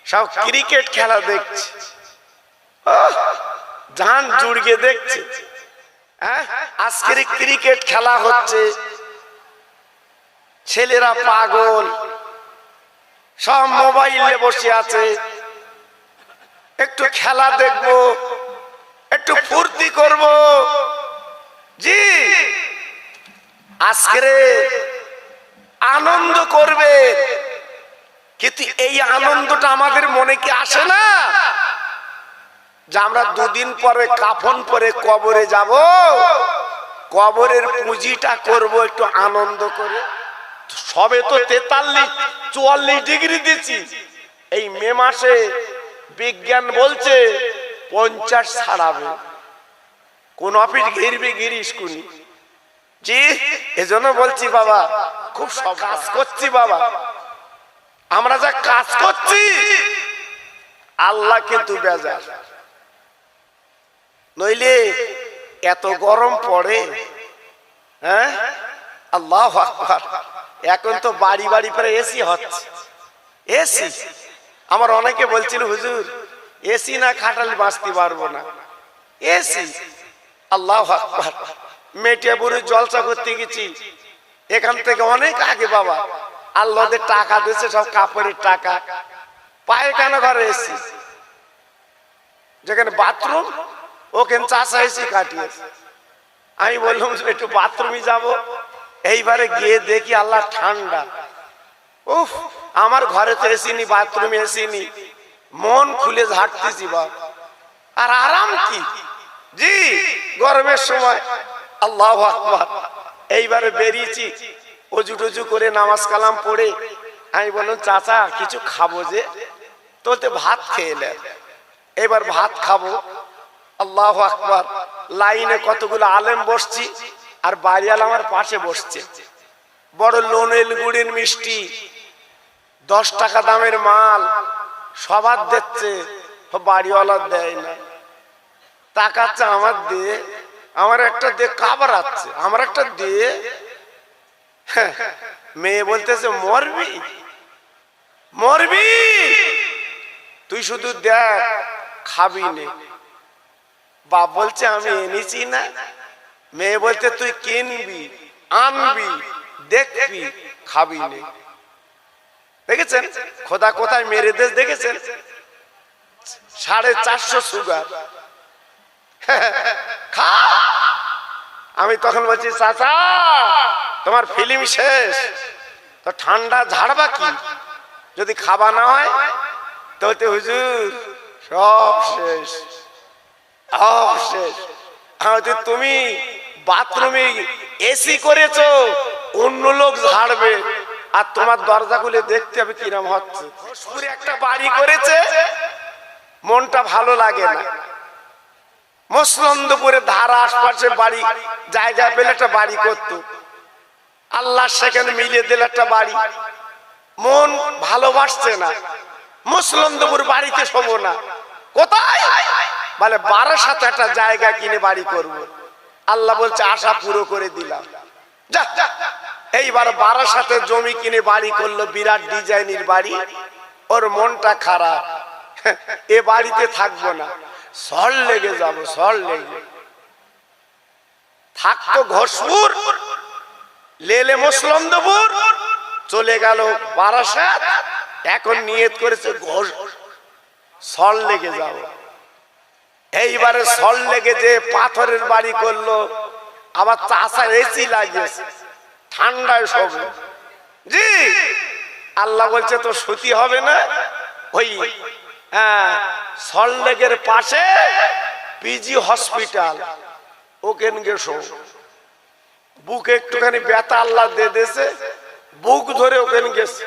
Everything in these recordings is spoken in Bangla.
সব ক্রিকেট খেলা দেখছে, জান জুড়িয়ে দেখছে। আজকের ক্রিকেট খেলা হচ্ছে, ছেলেরা পাগল, সব মোবাইলে বসে আছে। একটু খেলা দেখবো, একটু ফুর্তি করব। জি, আজকের আনন্দ করবে, কিন্তু এই আনন্দটা আমাদের মনে কি আসে না যে আমরা দুদিন পরে কাফন পরে কবরে যাব, কবরের পুঁজিটা করব একটু আনন্দ করে। সবে তো 43-44 ডিগ্রি দিচ্ছি, এই মে মাসে বিজ্ঞান বলছে 50 ছাড়াবে। কোন অফিস ঘিরবি গিরিস কুনি। জি, এজন্য বলছি বাবা, খুব সব কাজ করছি বাবা, আমরা যা কাজ করছি আল্লাহ কিন্তু বেজার। নইলে এত গরম পড়ে। হ্যাঁ, আল্লাহু আকবার। এখন তো বাড়ি বাড়ি পরে এসি হচ্ছে, এসি। আমার অনেকে বলছিল হুজুর এসি না খাটালে বাঁচতে পারবো না, এসি। আল্লাহু আকবার। মেটিয়াপুরে জলসা করতে গেছি, এখান থেকে অনেক আগে বাবা, আল্লাহদের টাকা দিয়েছে, সব কাপড়ের টাকা, পায়খানা ঘরে এসি, যেখানে বাথরুম ওখানে চাষা এসি কাটিয়েছে। আমি বললাম একটু বাথরুমে যাব, এইবারে গিয়ে দেখি আল্লাহ ঠান্ডা। উফ, আমার ঘরে তো এসি নি, বাথরুমে এসি নি, মন খুলে ঝাড়তেছি বাবা। আর আরাম কি, জি, গরমের সময়। আল্লাহু আকবার। এইবারে বেরিয়েছি, অজু টজু করে নামাজ কালাম পড়ে আমি বললাম চাচা কিছু খাবো, যে তোতে ভাত খেয়ে নেন, এবার ভাত খাবো। আল্লাহু আকবার। লাইনে কতগুলো আলেম বসছি, আর বাড়িওয়ালা আমার পাশে বসছে। বড় লোনেল গুড়ের মিষ্টি, 10 টাকা দামের মাল সবার দিচ্ছে, বাড়িওয়ালা দেয় না। তাকাচ্ছে আমার দিয়ে, আমার একটা দিয়ে কাবড়াচ্ছে, আমার একটা দিয়ে। মেয়ে বলতেছে মরবি মরবি, তুই শুধু দেখ, খাবি নে। বাপ বলছে আমি এনেছি না। মেয়ে বলতে তুই কিনবি, আনবি, দেখবি, খাবি নে। দেখেছেন খোদা কোথায় মেরে দেশ, দেখেছেন 450 সুগার। খা। আমি তখন বলছি চাচা তোমার ফিল্ম শেষ, তো ঠান্ডা ঝাড়বা কি, যদি খাবা না হয় তো হুজুর সব শেষ, সব শেষ। তুমি বাথরুমে এসি করেছো, অন্য লোক ঝাড়বে, আর তোমার দরজা খুলে দেখতে হবে কিরম হচ্ছে। একটা বাড়ি করেছে, মনটা ভালো লাগে না। মসলন্দপুরে ধারা আশপাশে বাড়ি, জায়গা পেলে একটা বাড়ি করত, আল্লাহ সেখানে মিলিয়ে দিল একটা বাড়ি। মন ভালোবাসছে না, মসলন্দপুর বাড়িতে শোবো না। কোথায় বলে বারাসাতে একটা জায়গা কিনে বাড়ি করব। আল্লাহ বলছে আশা পুরো করে দিলাম, যা। এইবার বারাসাতে জমি কিনে বাড়ি করলো, বিরাট ডিজাইনের বাড়ি। ওর মনটা খারাপ, এ বাড়িতে থাকবো না, সর লেগে যাবো, সর লেগে। থাকতো ঘোষপুর, লেলে মসলন্দপুর, চলে গেল বারাসাত, এখন নিয়ত করেছে সর লেগে যাবো। এইবারে সর লেগে যে পাথরের বাড়ি করলো, আবার চাষা এসি লাগিয়েছে, ঠান্ডায় শোবে। জি, আল্লাহ বলছে তো সতী হবে না। ওই সল্টলেকের পাশে পিজি হসপিটাল, ওখানে গেছো, বুকে একটুখানি ব্যথা আল্লাহ দিয়ে দিয়েছে, বুক ধরে ওখানে গেছে।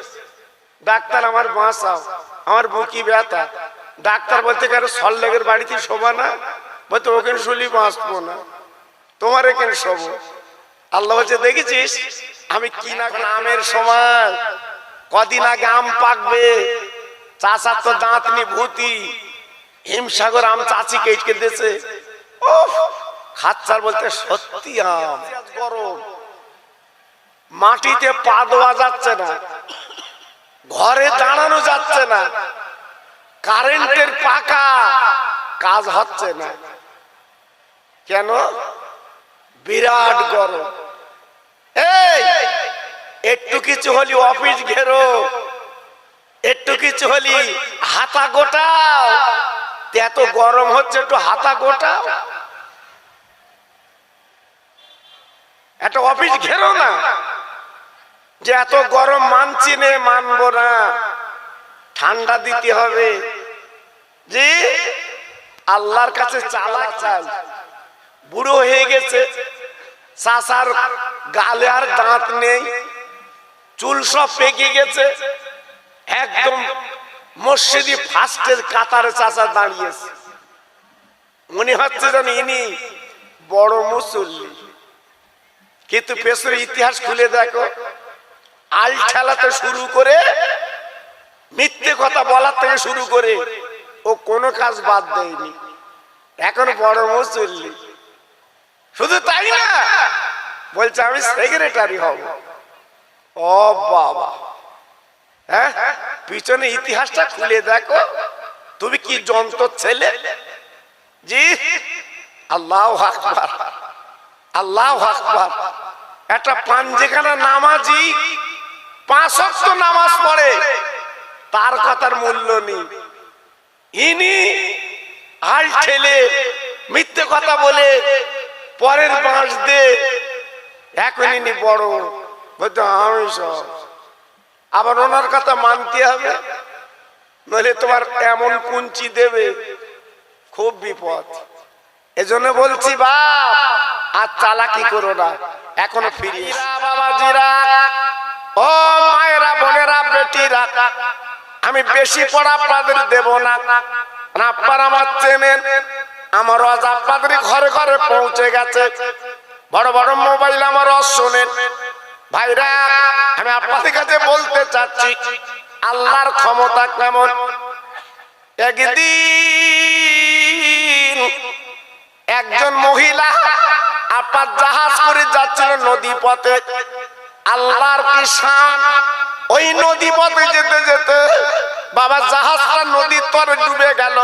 ডাক্তার আমার বাঁচাও, আমার বুকি ব্যথা। ডাক্তার বলতে কেন সল্টলেকের বাড়িতে শোবা না, বলতে ওখানে শুলি বাঁচবো না, তোমার এখানে শোবো। আল্লাহ বলছে দেখেছিস আমি কি না, আমের সময় কদিন আগে আম পাকবে, চাচার তো দাঁত নি ভূতি, হিমসাগর আম চাচি কেটে দিয়েছে। খাচ্চার বলতে সত্যি আম, গরম, মাটিতে পা দেওয়া যাচ্ছে না, ঘরে দাঁড়ানো যাচ্ছে না। কারেন্টের পাকা কাজ হচ্ছে না কেন? বিরাট গরম। এই একটু কিছু হলি অফিস ঘেরো, একটু কিছু হলি হাতা গোটাও, এত গরম হচ্ছে একটু হাতা গোটাও, একটা অফিস ঘেরো না। যে এত গরম মানছি নে, মানবো না, ঠান্ডা দিতে হবে। যে আল্লাহর কাছে চালা চাই। বুড়ো হয়ে গেছে, চাচার গালে আর দাঁত নেই, চুল সব পেকে গেছে, একদম মসজিদি ফার্স্টের কাতারে চাচা দাঁড়িয়েছে, মনে হচ্ছে যেন ইনি বড় মুসল্লি। কিন্তু পেছনে ইতিহাস খুলে দেখো, আল ঠেলাতে শুরু করে মিথ্যে কথা বলার থেকে শুরু করে ও কোনো কাজ বাদ দেয়নি, এখন বড় মুসল্লি। শুধু তাই না, বলছে আমি সেক্রেটারি হব। ও বাবা, হ্যাঁ, পিছনে ইতিহাসটা খুলে দেখো, তুমি কি যন্ত্র ছেলে। জি, আল্লাহু আকবার, আল্লাহু আকবার। একটা পাঞ্জেখানা নামাজি 5 ওয়াক্ত নামাজ পড়ে, তার কথার মূল্য নেই। ইনি আল ঠেলে মিথ্যে কথা বলে পরের বাঁশ দে, এখন ইনি বড়, বলতে আমি সব। আবার ওনার কথা মানতে হবে, নইলে তোমার এমন কুঞ্চি দেবে, খুব বিপদ। এজন্য বলছি বাপ, আর চালাকি করো না, এখনো ফিরিয়ে। বাবাজিরা, ও মায়েরা, বোনেরা, বেটিরা, আমি বেশি পড়া আপনাদের দেব না, আপনারা আমার চেনেন, আমার আজ আপনাদের ঘরে ঘরে পৌঁছে গেছে। বড় বড় মোবাইল আমার শোনেন ভাইরা, আমি আপনাদের কাছে বলতে চাচ্ছি আল্লাহর ক্ষমতা কেমন। একদিন একজন মহিলা আপনার জাহাজ করে যাচ্ছিল নদী পথে, আল্লাহর কি শান, ওই নদী পথে যেতে যেতে বাবা জাহাজটা নদীর তরে ডুবে গেল।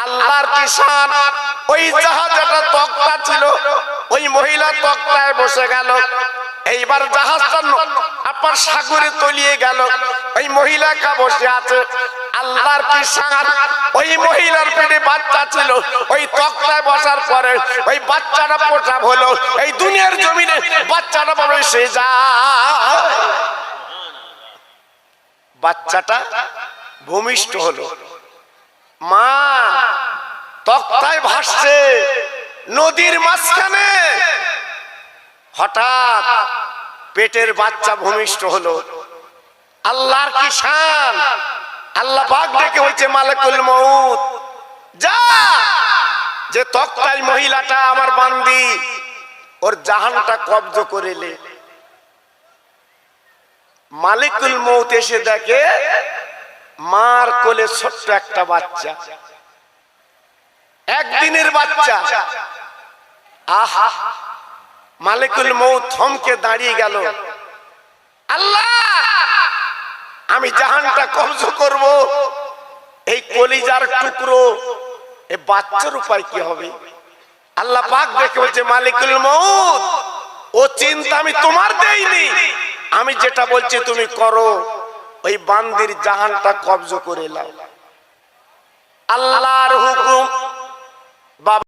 আল্লাহর কি শান, ওই জাহাজ একটা তক্তা ছিল, ওই মহিলা তক্তায় বসে গেল। এইবার জাহাজটা আপনার সাগরে তলিয়ে গেল, ওই মহিলাটা বসে আছে। আল্লাহর কি শান, ওই মহিলার পেটে বাচ্চা ছিল, ওই তক্তায় বসার পরে ওই বাচ্চাটা প্রসব হলো। এই দুনিয়ার জমিনে বাচ্চাটা পাবে সে যায়, বাচ্চাটা ভূমিষ্ঠ হলো। মা তক্তায় ভাসছে নদীর মাঝখানে, হঠাৎ পেটের বাচ্চা ভূমিষ্ঠ হলো। আল্লাহর কি শান, আল্লাহ পাক ডেকে হয়েছে মালাকুল মউত, যা, যে তক্তায় মহিলাটা আমার বান্দি, ওর জাহানটা কব্জ করে লে। মালিকুল মউত এসে দেখে মার কোলে ছোট্ট একটা বাচ্চা, একদিনের বাচ্চা। আহা, মালিকুল মউত থমকে দাঁড়িয়ে গেল। আল্লাহ, আমি জাহানটা কব্জ করব, এই কলিজার টুকরো, এই বাচ্চার উপায় কি হবে? আল্লাহ পাক দেখে বলছে মালিকুল মউত, ও চিন্তা আমি তোমার দেইনি, আমি যেটা বলছি তুমি করো, ওই বান্দির জাহানটা কব্জ করে নাও। আল্লাহ